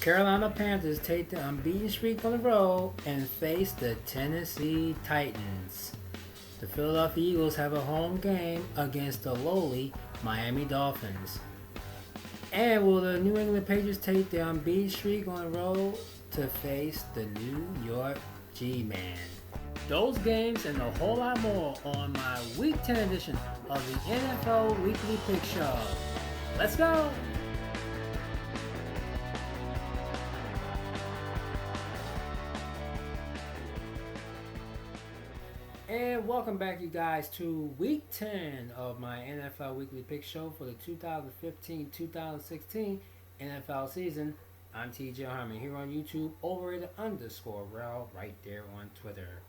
Carolina Panthers take the unbeaten streak on the road and face the Tennessee Titans. The Philadelphia Eagles have a home game against the lowly Miami Dolphins. And will the New England Patriots take the unbeaten streak on the road to face the New York G-Man? Those games and a whole lot more on my Week 10 edition of the NFL Weekly Pick Show. Let's go! And welcome back, you guys, to Week 10 of my NFL Weekly Pick Show for the 2015-2016 NFL season. I'm TJ Harmon here on YouTube, _Rel right there on Twitter.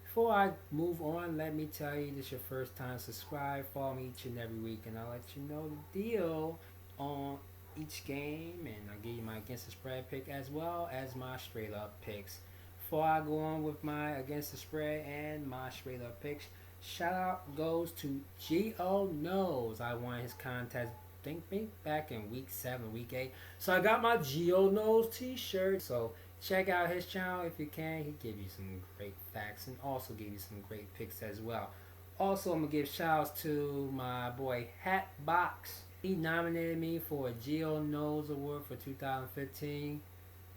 Before I move on, let me tell you, this is your first time, subscribe, follow me each and every week, and I'll let you know the deal on each game, and I'll give you my against the spread pick as well as my straight up picks. Before I go on with my against the spread and my straight up picks, shout out goes to Geo Knows. I won his contest, think back in week 7, week 8. So I got my Geo Knows t-shirt. So check out his channel if you can. He give you some great facts and also give you some great picks as well. Also, I'm gonna give shout outs to my boy Hatbox. He nominated me for a Geo Knows award for 2015.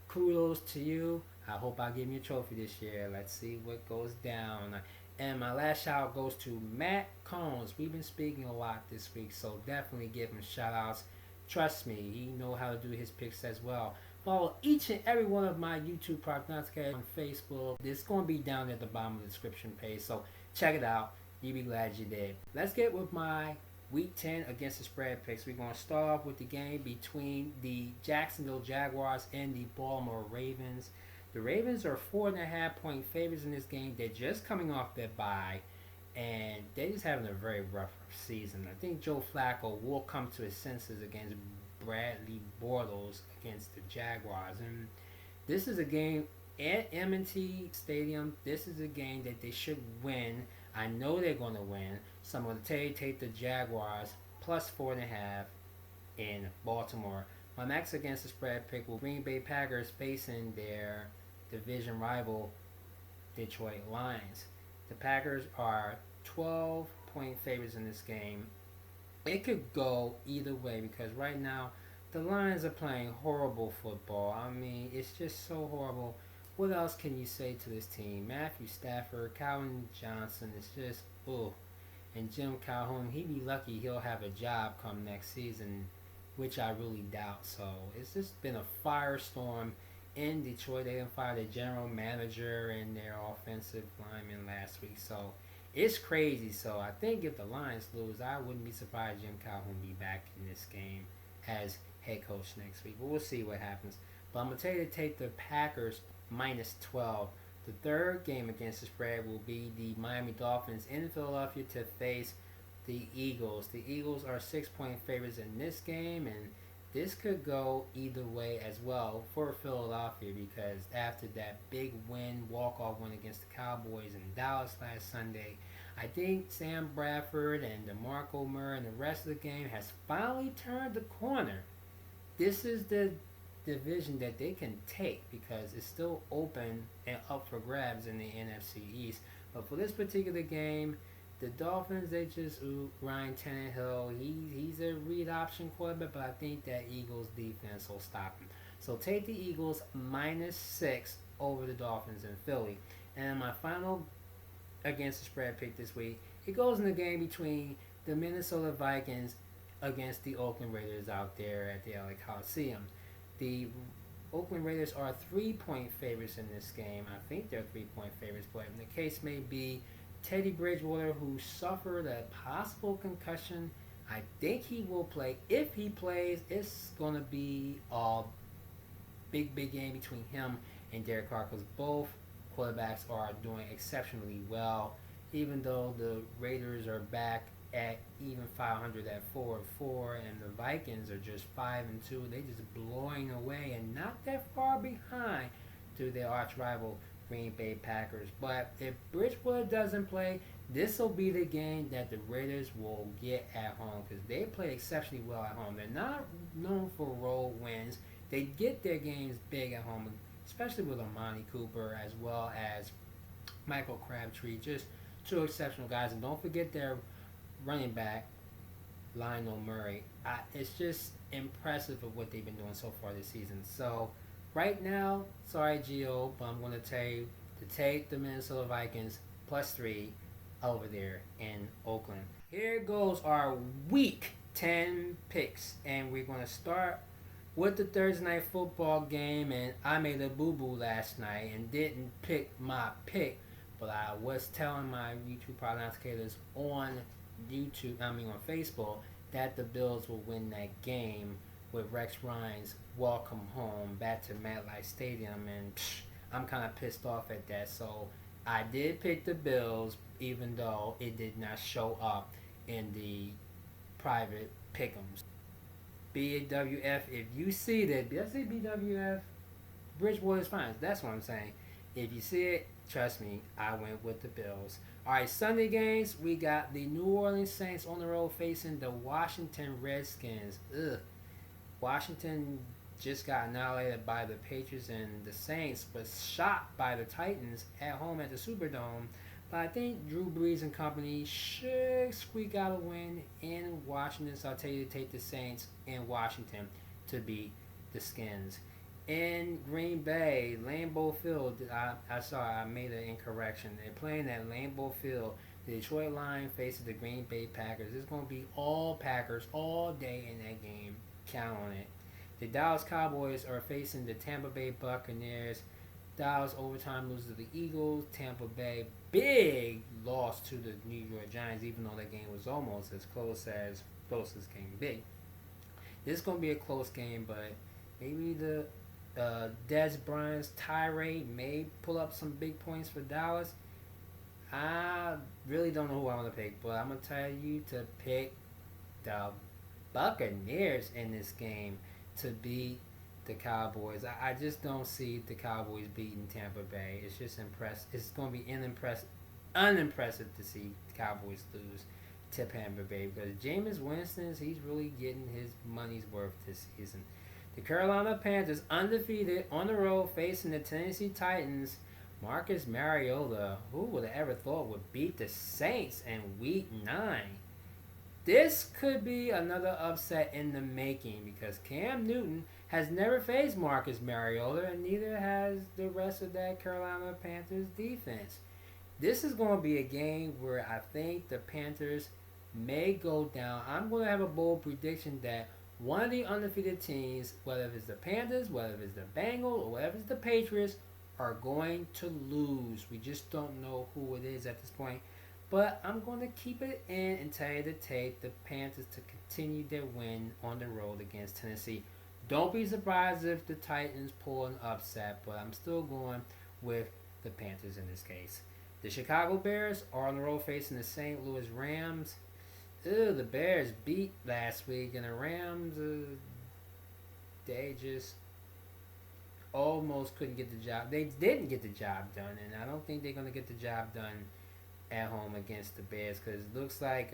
Kudos to you. I hope I give you a trophy this year. Let's see what goes down. And my last shout out goes to Matt Combs. We've been speaking a lot this week, so definitely give him shout outs. Trust me, he knows how to do his picks as well. Follow each and every one of my YouTube Prognosticators on Facebook. It's going to be down at the bottom of the description page, so check it out. You'll be glad you did. Let's get with my Week 10 against the spread picks. We're going to start off with the game between the Jacksonville Jaguars and the Baltimore Ravens. The Ravens are 4.5 point favorites in this game. They're just coming off their bye, and they're just having a very rough season. I think Joe Flacco will come to his senses against Bradley Bortles against the Jaguars. And this is a game at M&T Stadium. This is a game that they should win. I know they're going to win. So I'm going to take the Jaguars plus 4.5 in Baltimore. My max against the spread pick will Green Bay Packers facing their division rival Detroit Lions. The Packers are 12-point favorites in this game. It could go either way because right now the Lions are playing horrible football. I mean, it's just so horrible. What else can you say to this team? Matthew Stafford, Calvin Johnson, it's just, ugh. And Jim Calhoun, he'd be lucky he'll have a job come next season, which I really doubt. So it's just been a firestorm in Detroit. They didn't fire their general manager and their offensive lineman last week. So it's crazy. So I think if the Lions lose, I wouldn't be surprised Jim Calhoun be back in this game as head coach next week. But we'll see what happens. But I'm going to tell you to take the Packers minus 12. The third game against the spread will be the Miami Dolphins in Philadelphia to face the Eagles. The Eagles are 6-point favorites in this game, and this could go either way as well for Philadelphia because after that big win, walk-off win against the Cowboys in Dallas last Sunday, I think Sam Bradford and DeMarco Murray and the rest of the game has finally turned the corner. This is the division that they can take because it's still open and up for grabs in the NFC East. But for this particular game, the Dolphins, they just Ryan Tannehill. He's a read option quarterback, but I think that Eagles defense will stop him. So take the Eagles minus 6 over the Dolphins in Philly. And my final against the spread pick this week, it goes in the game between the Minnesota Vikings against the Oakland Raiders out there at the LA Coliseum. The Oakland Raiders are 3-point favorites in this game. I think they're 3-point favorites, but in the case may be Teddy Bridgewater, who suffered a possible concussion. I think he will play. If he plays, it's going to be a big game between him and Derek Carr because both quarterbacks are doing exceptionally well. Even though the Raiders are back at even 500 at 4-4, and the Vikings are just 5-2. They just blowing away and not that far behind to their arch rival Green Bay Packers. But if Bridgewater doesn't play, this will be the game that the Raiders will get at home because they play exceptionally well at home. They're not known for road wins. they get their games big at home, especially with Amani Cooper as well as Michael Crabtree. Just two exceptional guys. And don't forget their running back, Lionel Murray. It's just impressive of what they've been doing so far this season. So, right now, sorry, Gio, but I'm going to tell you to take the Minnesota Vikings +3 over there in Oakland. Here goes our Week 10 picks, and we're going to start with the Thursday night football game. And I made a boo-boo last night and didn't pick my pick, but I was telling my YouTube prognosticators on Facebook, that the Bills will win that game with Rex Ryan's welcome home back to MetLife Stadium, and I'm kind of pissed off at that. So I did pick the Bills, even though it did not show up in the private pick'ems. BWF, if you see that, did I say BWF? Bridgewater's Finest, that's what I'm saying. If you see it, trust me, I went with the Bills. Alright, Sunday games, we got the New Orleans Saints on the road facing the Washington Redskins. Washington just got annihilated by the Patriots, and the Saints was shot by the Titans at home at the Superdome. But I think Drew Brees and company should squeak out a win in Washington. So I'll tell you to take the Saints in Washington to beat the Skins. In Green Bay, Lambeau Field, I made an incorrection. They're playing at Lambeau Field. The Detroit Lions faces the Green Bay Packers. It's going to be all Packers all day in that game. Count on it. The Dallas Cowboys are facing the Tampa Bay Buccaneers. Dallas overtime loses to the Eagles. Tampa Bay, big loss to the New York Giants, even though that game was almost as close as can be. This is going to be a close game, but maybe the Dez Bryant's tirade may pull up some big points for Dallas. I really don't know who I want to pick, but I'm going to tell you to pick the Buccaneers in this game to beat the Cowboys. I just don't see the Cowboys beating Tampa Bay. It's just impressive. It's going to be unimpressive to see the Cowboys lose to Tampa Bay, because Jameis Winston, he's really getting his money's worth this season. The Carolina Panthers undefeated on the road facing the Tennessee Titans. Marcus Mariota, who would have ever thought, would beat the Saints in Week 9? This could be another upset in the making, because Cam Newton has never faced Marcus Mariota, and neither has the rest of that Carolina Panthers defense. This is going to be a game where I think the Panthers may go down. I'm going to have a bold prediction that one of the undefeated teams, whether it's the Panthers, whether it's the Bengals, or whether it's the Patriots, are going to lose. We just don't know who it is at this point. But I'm going to keep it in and tell you to take the Panthers to continue their win on the road against Tennessee. Don't be surprised if the Titans pull an upset, but I'm still going with the Panthers in this case. The Chicago Bears are on the road facing the St. Louis Rams. The Bears beat last week, and the Rams, they just almost couldn't get the job. They didn't get the job done, and I don't think they're going to get the job done at home against the Bears, because it looks like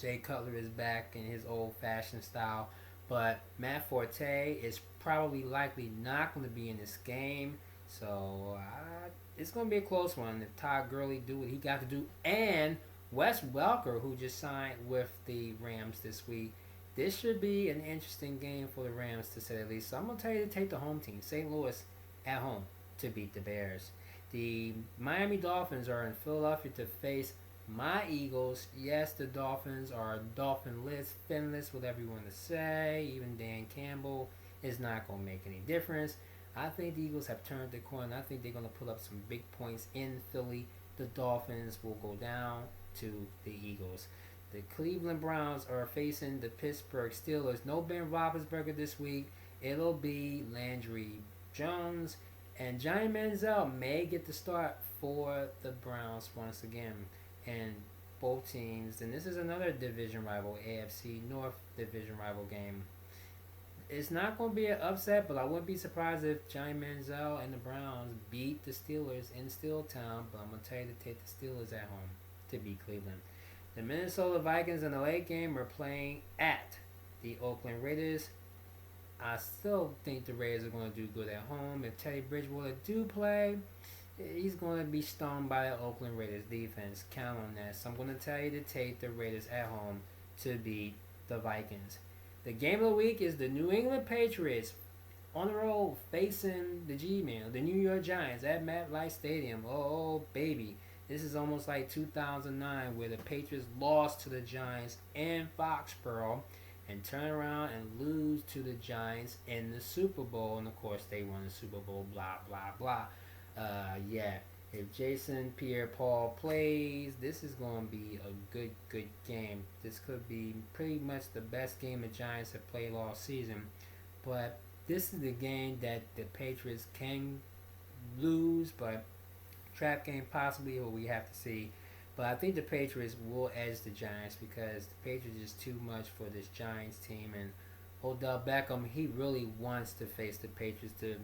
Jay Cutler is back in his old-fashioned style. But Matt Forte is probably likely not going to be in this game, so it's going to be a close one if Todd Gurley do what he got to do. And Wes Welker, who just signed with the Rams this week. This should be an interesting game for the Rams, to say the least. So I'm going to tell you to take the home team, St. Louis, at home to beat the Bears. The Miami Dolphins are in Philadelphia to face my Eagles. Yes, the Dolphins are Dolphin-less, finless, whatever you want to say. Even Dan Campbell is not going to make any difference. I think the Eagles have turned the corner. I think they're going to put up some big points in Philly. The Dolphins will go down to the Eagles. The Cleveland Browns are facing the Pittsburgh Steelers. No Ben Roethlisberger this week. It'll be Landry Jones. And Johnny Manziel may get the start for the Browns once again. And both teams, and this is another division rival, AFC North division rival game. It's not going to be an upset, but I wouldn't be surprised if Johnny Manziel and the Browns beat the Steelers in Steeltown. But I'm going to tell you to take the Steelers at home to beat Cleveland. The Minnesota Vikings in the late game are playing at the Oakland Raiders. I still think the Raiders are going to do good at home. If Teddy Bridgewater do play, he's going to be stoned by the Oakland Raiders defense. Count on that. So I'm going to tell you to take the Raiders at home to beat the Vikings. The game of the week is the New England Patriots on the road facing the G-Man, the New York Giants at MetLife Stadium. Oh, baby. This is almost like 2009 where the Patriots lost to the Giants in Foxborough and turn around and lose to the Giants in the Super Bowl. And, of course, they won the Super Bowl, blah, blah, blah. Yeah, if Jason Pierre-Paul plays, this is going to be a good game. This could be pretty much the best game the Giants have played all season. But this is the game that the Patriots can lose, but trap game possibly, or we have to see. But I think the Patriots will edge the Giants because the Patriots is too much for this Giants team. And Odell Beckham, he really wants to face the Patriots to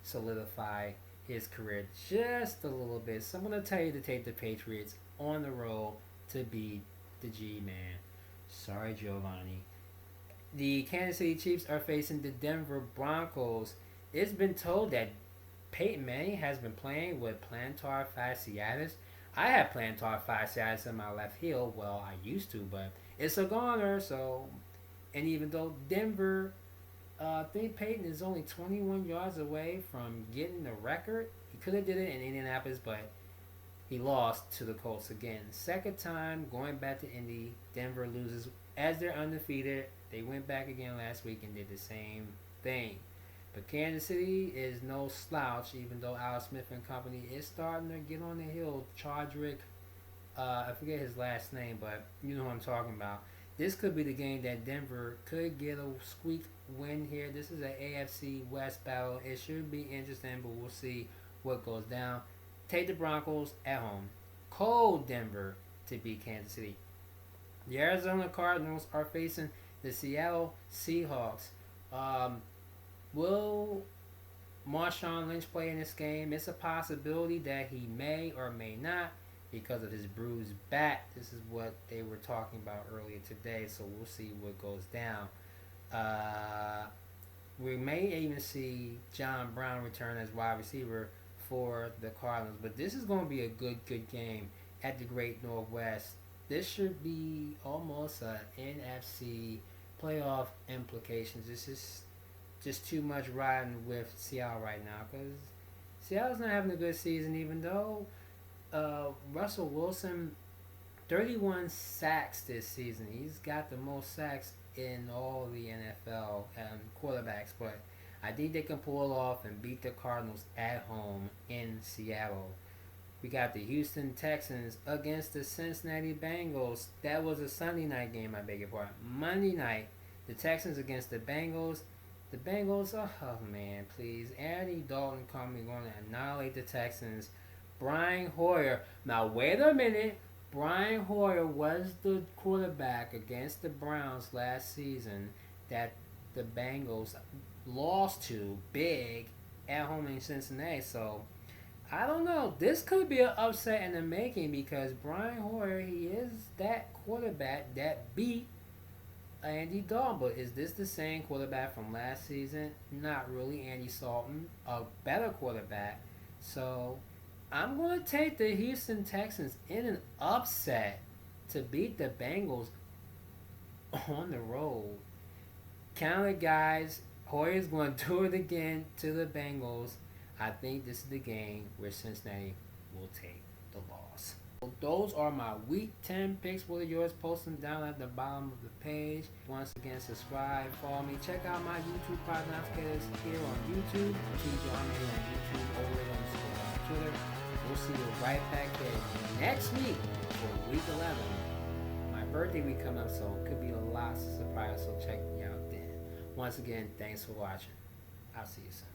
solidify his career just a little bit. So I'm going to tell you to take the Patriots on the road to beat the G-Man. Sorry, Giovanni. The Kansas City Chiefs are facing the Denver Broncos. It's been told that Peyton Manning has been playing with plantar fasciitis. I have plantar fasciitis in my left heel. Well, I used to, but it's a goner. So, and even though Denver, I think Peyton is only 21 yards away from getting the record. He could have did it in Indianapolis, but he lost to the Colts again. Second time going back to Indy, Denver loses as they're undefeated. They went back again last week and did the same thing. But Kansas City is no slouch, even though Al Smith and company is starting to get on the hill. Chadrick, I forget his last name, but you know who I'm talking about. This could be the game that Denver could get a squeak win here. This is an AFC West battle. It should be interesting, but we'll see what goes down. Take the Broncos at home. Cold Denver to beat Kansas City. The Arizona Cardinals are facing the Seattle Seahawks. Will Marshawn Lynch play in this game? It's a possibility that he may or may not because of his bruised back. This is what they were talking about earlier today, so we'll see what goes down. We may even see John Brown return as wide receiver for the Cardinals, but this is going to be a good game at the Great Northwest. This should be almost a NFC playoff implications. This is just too much riding with Seattle right now because Seattle's not having a good season, even though Russell Wilson, 31 sacks this season. He's got the most sacks in all the NFL quarterbacks, but I think they can pull off and beat the Cardinals at home in Seattle. We got the Houston Texans against the Cincinnati Bengals. That was a Sunday night game, I beg your pardon. Monday night, the Texans against the Bengals. The Bengals, oh man, please. Andy Dalton Company going to annihilate the Texans. Brian Hoyer. Now, wait a minute. Brian Hoyer was the quarterback against the Browns last season that the Bengals lost to big at home in Cincinnati. So, I don't know. This could be an upset in the making because Brian Hoyer, he is that quarterback that beat Andy Dalton. But is this the same quarterback from last season? Not really. Andy Dalton, a better quarterback. So I'm going to take the Houston Texans in an upset to beat the Bengals on the road. Count it, guys. Hoyer's going to do it again to the Bengals. I think this is the game where Cincinnati will take the loss. Those are my Week 10 picks. What are yours? Post them down at the bottom of the page. Once again, subscribe, follow me. Check out my YouTube Prognosticators here on YouTube. TJ on YouTube, over it on Twitter. We'll see you right back here next week for Week 11. My birthday week coming up, so it could be a lot of surprises, so check me out then. Once again, thanks for watching. I'll see you soon.